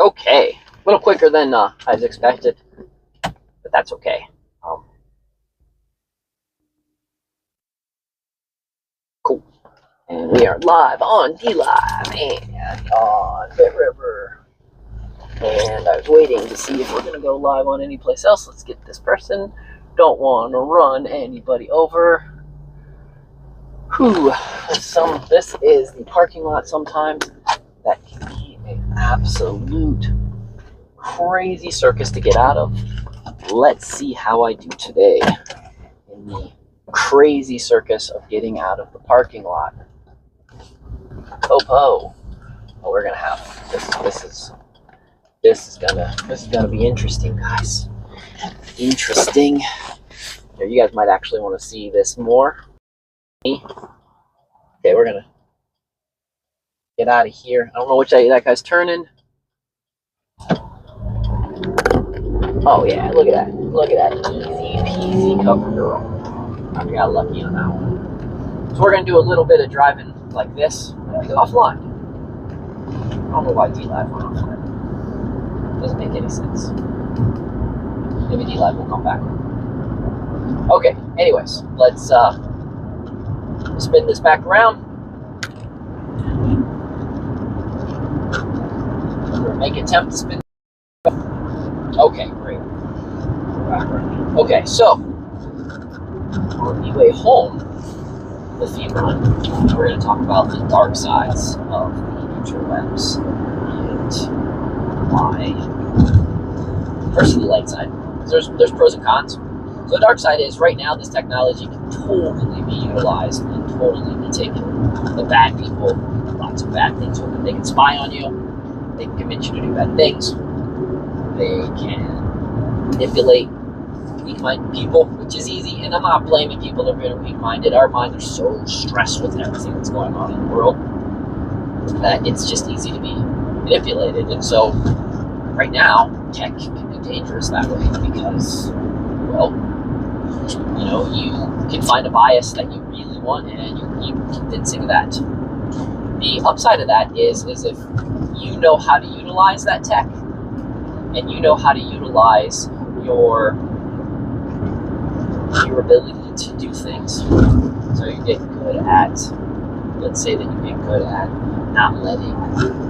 Okay, a little quicker than I was expected, but that's okay. Cool. And we are live on D-Live and on Bit River. And I was waiting to see if we're going to go live on any place else. Let's get this person. Don't want to run anybody over. Whew. This is the parking lot sometimes. That can be an absolute crazy circus to get out of. Let's see how I do today in the crazy circus of getting out of the parking lot. Popo. Oh, we're gonna have this is gonna be interesting, guys. Interesting. You guys might actually want to see this more. Okay, we're gonna get out of here. I don't know which that guy's turning. Oh yeah, look at that. Look at that. Easy peasy cover girl. I got lucky on that one. So we're gonna do a little bit of driving like this. Offline. I don't know why D-Live went offline. Doesn't make any sense. Maybe D-Live will come back. Okay, anyways, let's spin this back around. Make an attempt to spin. Okay, great. Okay, so on the way home with the run, we're going to talk about the dark sides of the interwebs and why. First, the light side. There's pros and cons. So the dark side is right now this technology can totally be utilized and totally be taken. The bad people, lots of bad things with them. They can spy on you. They can convince you to do bad things. They can manipulate weak-minded people, which is easy. And I'm not blaming people that are weak-minded. Our minds are so stressed with everything that's going on in the world that it's just easy to be manipulated. And so right now, tech can be dangerous that way because, well, you know, you can find a bias that you really want and you keep convincing that. The upside of that is if you know how to utilize that tech and you know how to utilize your ability to do things. So you get good at, let's say that you get good at not letting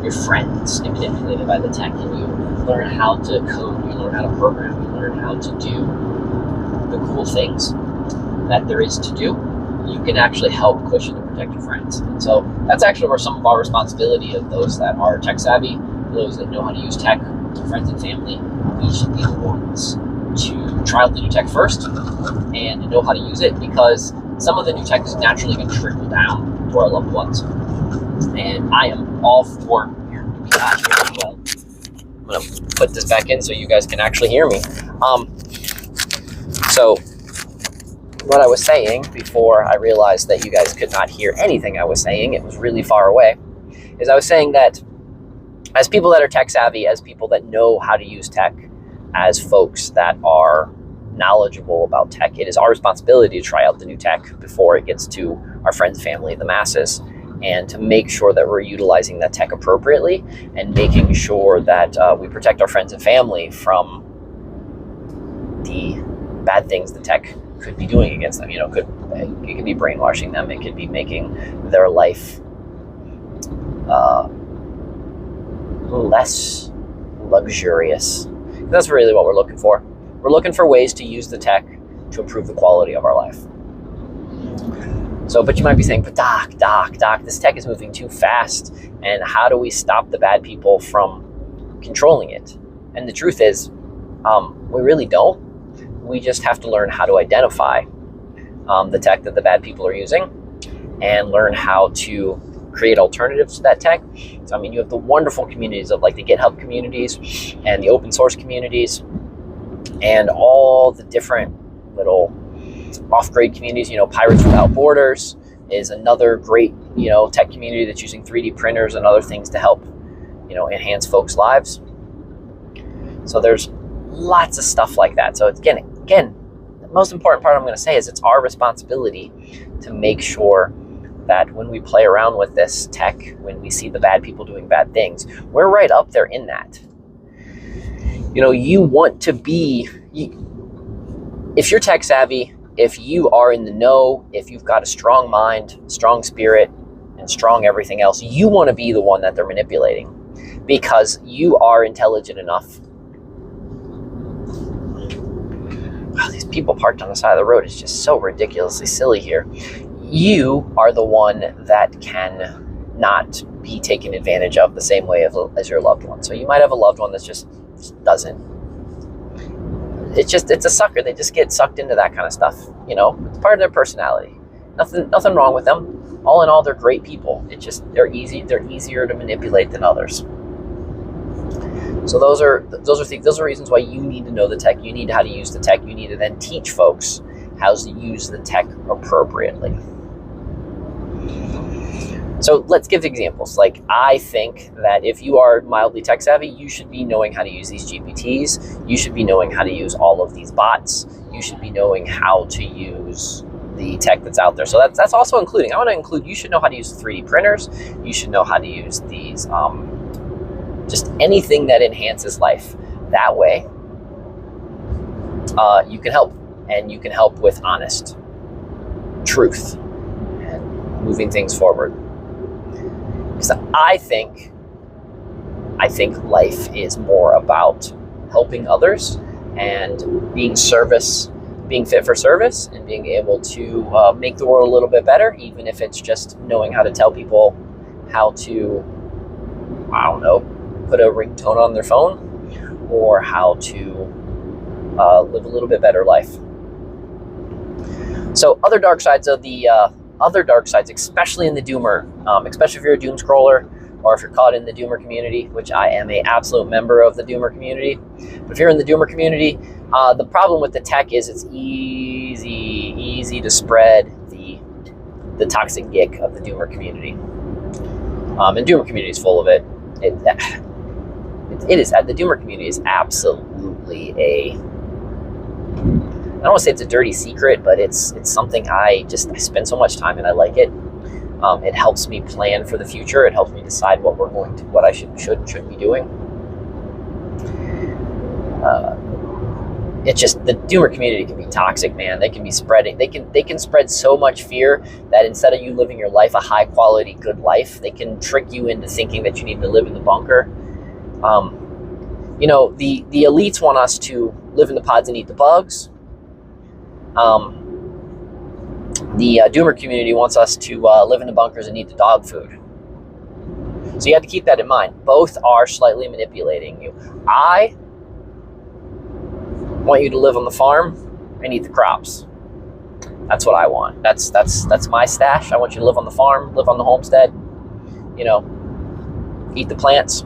your friends get manipulated by the tech, and you learn how to code, you learn how to program, you learn how to do the cool things that there is to do. You can actually help cushion and protect your friends. And so that's actually where some of our responsibility of those that are tech savvy, those that know how to use tech, friends and family, we should be the ones to try out the new tech first and know how to use it, because some of the new tech is naturally going to trickle down to our loved ones. And I am all for here. Well, I'm going to put this back in so you guys can actually hear me. So what I was saying before I realized that you guys could not hear anything I was saying, it was really far away, is I was saying that as people that are tech savvy, as people that know how to use tech, as folks that are knowledgeable about tech, it is our responsibility to try out the new tech before it gets to our friends, family, the masses, and to make sure that we're utilizing that tech appropriately and making sure that we protect our friends and family from the bad things the tech could be doing against them. You know, it could be brainwashing them. It could be making their life less luxurious. That's really what we're looking for. We're looking for ways to use the tech to improve the quality of our life. So, but you might be saying, but Doc, this tech is moving too fast, and how do we stop the bad people from controlling it? And the truth is, we really don't. We just have to learn how to identify the tech that the bad people are using and learn how to create alternatives to that tech. So, I mean, you have the wonderful communities of like the GitHub communities and the open source communities and all the different little off-grid communities. You know, Pirates Without Borders is another great, you know, tech community that's using 3D printers and other things to help, you know, enhance folks' lives. So there's lots of stuff like that. So it's again, the most important part I'm going to say is it's our responsibility to make sure that when we play around with this tech, when we see the bad people doing bad things, we're right up there in that. You know, you want to be, if you're tech savvy, if you are in the know, if you've got a strong mind, strong spirit, and strong everything else, you want to be the one that they're manipulating because you are intelligent enough. Wow, these people parked on the side of the road is just so ridiculously silly here. You are the one that can not be taken advantage of the same way as your loved one. So you might have a loved one that just doesn't. It's a sucker. They just get sucked into that kind of stuff. You know, it's part of their personality. Nothing wrong with them. All in all, they're great people. It's just they're easier to manipulate than others. So those are reasons why you need to know the tech. You need how to use the tech. You need to then teach folks how to use the tech appropriately. So let's give examples. Like, I think that if you are mildly tech savvy, you should be knowing how to use these GPTs. You should be knowing how to use all of these bots. You should be knowing how to use the tech that's out there. So that's also including, I want to include, you should know how to use 3D printers. You should know how to use these, just anything that enhances life. That way, you can help, and you can help with honest truth and moving things forward. Because I think life is more about helping others and being fit for service, and being able to make the world a little bit better, even if it's just knowing how to tell people how to, I don't know, put a ringtone on their phone, or how to live a little bit better life. So other dark sides, especially in the doomer, especially if you're a doom scroller, or if you're caught in the doomer community, which I am an absolute member of the doomer community. But if you're in the doomer community, the problem with the tech is it's easy to spread the toxic gick of the doomer community. And doomer community is full of it. It is, the doomer community is absolutely I don't want to say it's a dirty secret, but it's something I spend so much time and I like it. It helps me plan for the future. It helps me decide what I should be doing. It's just, the doomer community can be toxic, man. They can be spreading. They can spread so much fear that instead of you living your life a high quality, good life, they can trick you into thinking that you need to live in the bunker. You know, the elites want us to live in the pods and eat the bugs. The doomer community wants us to live in the bunkers and eat the dog food. So you have to keep that in mind. Both are slightly manipulating you. I want you to live on the farm and eat the crops. That's what I want. That's my stash. I want you to live on the farm, live on the homestead, you know, eat the plants.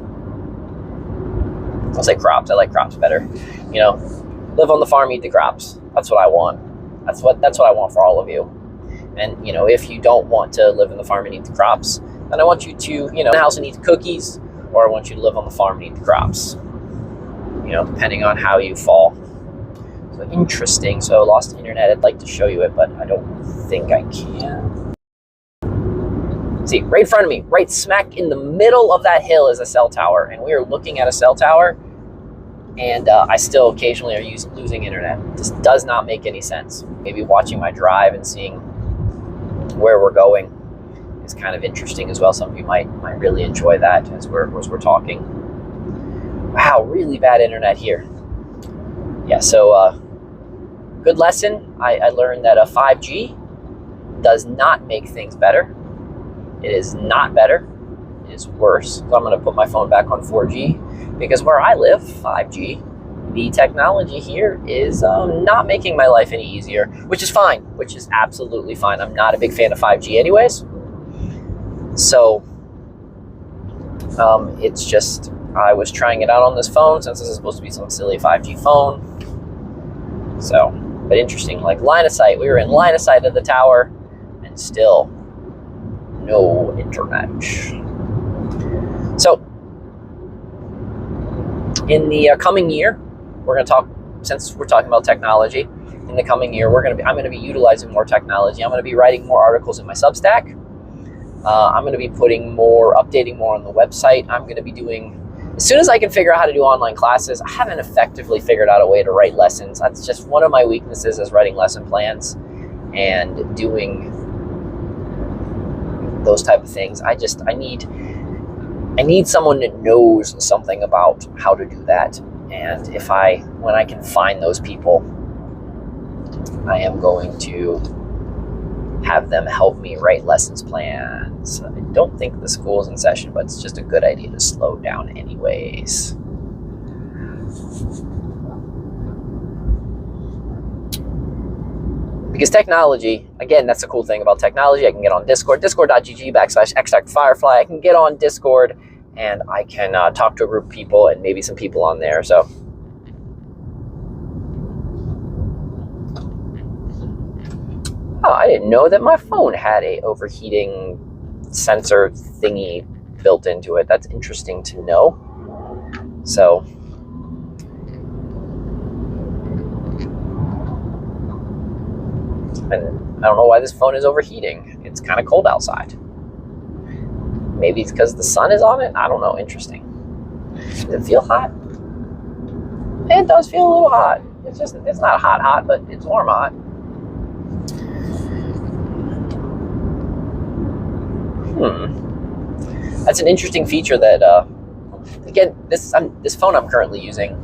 I'll say crops. I like crops better. You know, live on the farm, eat the crops. That's what I want. That's what I want for all of you. And, you know, if you don't want to live in the farm and eat the crops, then I want you to, you know, in the house and eat the cookies, or I want you to live on the farm and eat the crops. You know, depending on how you fall. So interesting. So lost internet. I'd like to show you it, but I don't think I can. See, right in front of me, right smack in the middle of that hill is a cell tower, and we are looking at a cell tower, and I still occasionally are losing internet. This does not make any sense. Maybe watching my drive and seeing where we're going is kind of interesting as well. Some of you might really enjoy that as we're talking. Wow, really bad internet here. Yeah, so good lesson. I learned that a 5G does not make things better. It is not better. It is worse. So I'm going to put my phone back on 4G, because where I live, 5G, the technology here is not making my life any easier, which is fine, which is absolutely fine. I'm not a big fan of 5G anyways. So it's just, I was trying it out on this phone since this is supposed to be some silly 5G phone. So, but interesting, like line of sight. We were in line of sight of the tower and still no internet. So in the coming year, we're going to talk, since we're talking about technology, in the coming year, I'm going to be utilizing more technology. I'm going to be writing more articles in my Substack. I'm going to be updating more on the website. I'm going to be doing as soon as I can figure out how to do online classes, I haven't effectively figured out a way to write lessons. That's just one of my weaknesses, is writing lesson plans and doing those type of things. I need someone that knows something about how to do that. And when I can find those people, I am going to have them help me write lessons plans. I don't think the school's in session, but it's just a good idea to slow down anyways. Because technology, again, that's the cool thing about technology. I can get on Discord, discord.gg/extractfirefly. I can get on Discord and I can talk to a group of people and maybe some people on there. So I didn't know that my phone had a overheating sensor thingy built into it. That's interesting to know. So and I don't know why this phone is overheating. It's kind of cold outside. Maybe it's because the sun is on it. I don't know. Interesting. Does it feel hot? It does feel a little hot. It's not hot, but it's warm hot. That's an interesting feature that, again, this phone I'm currently using,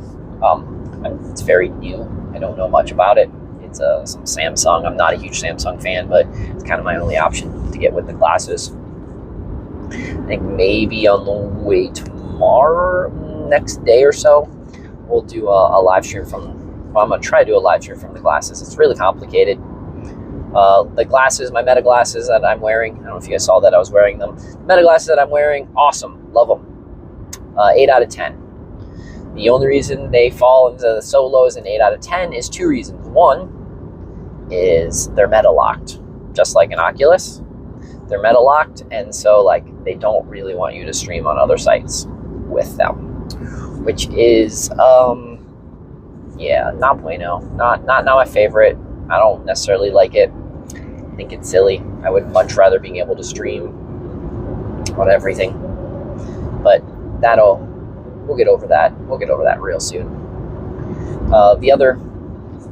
it's very new. I don't know much about it. It's some Samsung. I'm not a huge Samsung fan, but it's kind of my only option to get with the glasses. I think maybe on the way tomorrow, next day or so, we'll do a live stream I'm going to try to do a live stream from the glasses. It's really complicated. The glasses, my meta glasses that I'm wearing, I don't know if you guys saw that I was wearing them. The meta glasses that I'm wearing, awesome, love them. 8 out of 10. The only reason they fall into the so low as an 8 out of 10 is 2 reasons. One is they're meta locked, just like an Oculus. They're meta locked, and so like they don't really want you to stream on other sites with them, which is yeah, not bueno. Not my favorite. I don't necessarily like it. I think it's silly. I would much rather being able to stream on everything. But we'll get over that. We'll get over that real soon. The other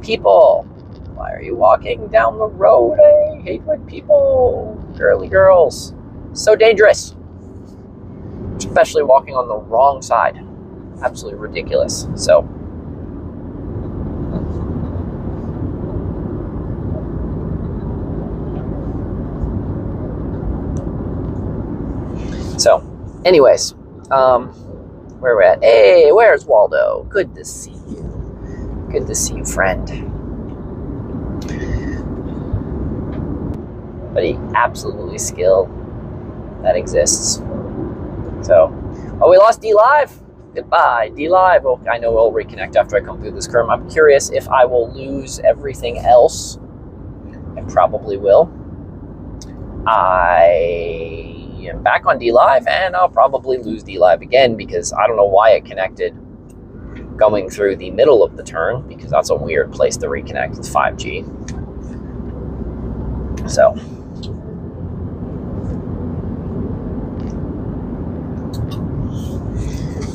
people, why are you walking down the road? I hate when people, girly girls, so dangerous. Especially walking on the wrong side. Absolutely ridiculous. So anyways, where we're at. Hey, where's Waldo? Good to see you. Good to see you, friend. But he absolutely skill that exists. So, we lost D Live. Goodbye, D Live. Well, I know we'll reconnect after I come through this curve. I'm curious if I will lose everything else. I probably will. I am back on D Live, and I'll probably lose D Live again because I don't know why it connected going through the middle of the turn, because that's a weird place to reconnect with 5G. So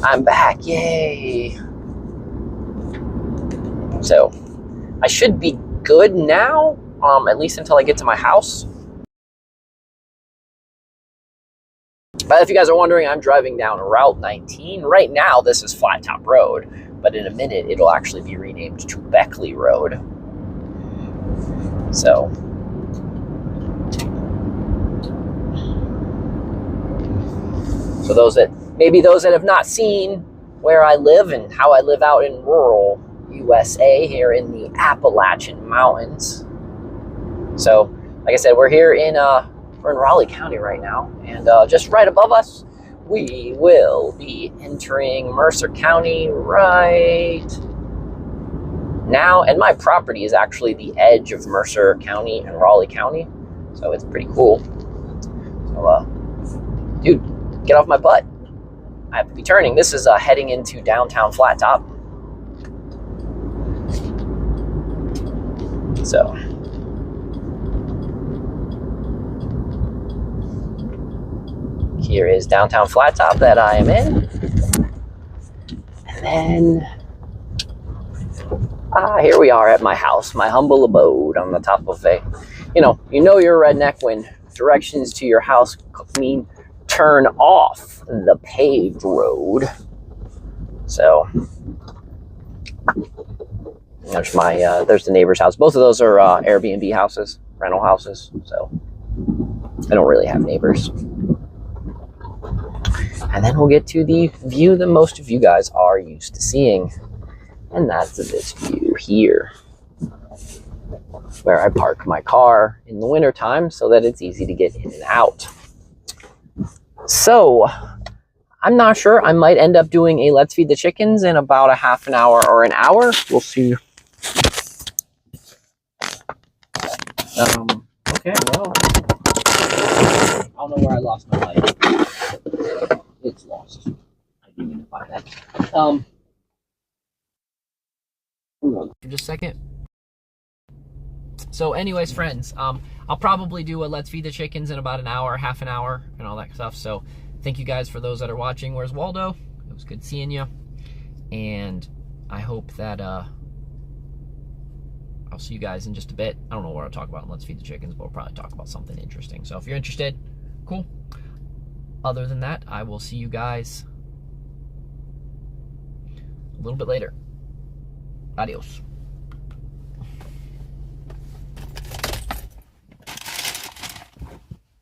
I'm back, yay! So I should be good now, at least until I get to my house. But if you guys are wondering, I'm driving down Route 19. Right now, this is Flat Top Road, but in a minute, it'll actually be renamed to Beckley Road. So those that have not seen where I live and how I live out in rural USA here in the Appalachian Mountains. So, like I said, we're here in Raleigh County right now, and just right above us, we will be entering Mercer County right now, and my property is actually the edge of Mercer County and Raleigh County, so it's pretty cool. So, dude, get off my butt. I have to be turning. This is heading into downtown Flat Top. So here is downtown Flat Top that I am in. And then, here we are at my house, my humble abode on the top of a, you know you're a redneck when directions to your house mean turn off the paved road. So there's the neighbor's house. Both of those are Airbnb houses, rental houses. So I don't really have neighbors. And then we'll get to the view that most of you guys are used to seeing. And that's this view here, where I park my car in the wintertime so that it's easy to get in and out. So I'm not sure. I might end up doing a Let's Feed the Chickens in about a half an hour or an hour. We'll see. Okay, well, I don't know where I lost my light. It's lost. I didn't even find that. Hold on for just a second. So anyways, friends, I'll probably do a Let's Feed the Chickens in about an hour, half an hour, and all that stuff. So thank you guys for those that are watching. Where's Waldo? It was good seeing you. And I hope that I'll see you guys in just a bit. I don't know what I'll talk about in Let's Feed the Chickens, but we'll probably talk about something interesting. So if you're interested, cool. Other than that, I will see you guys a little bit later. Adios.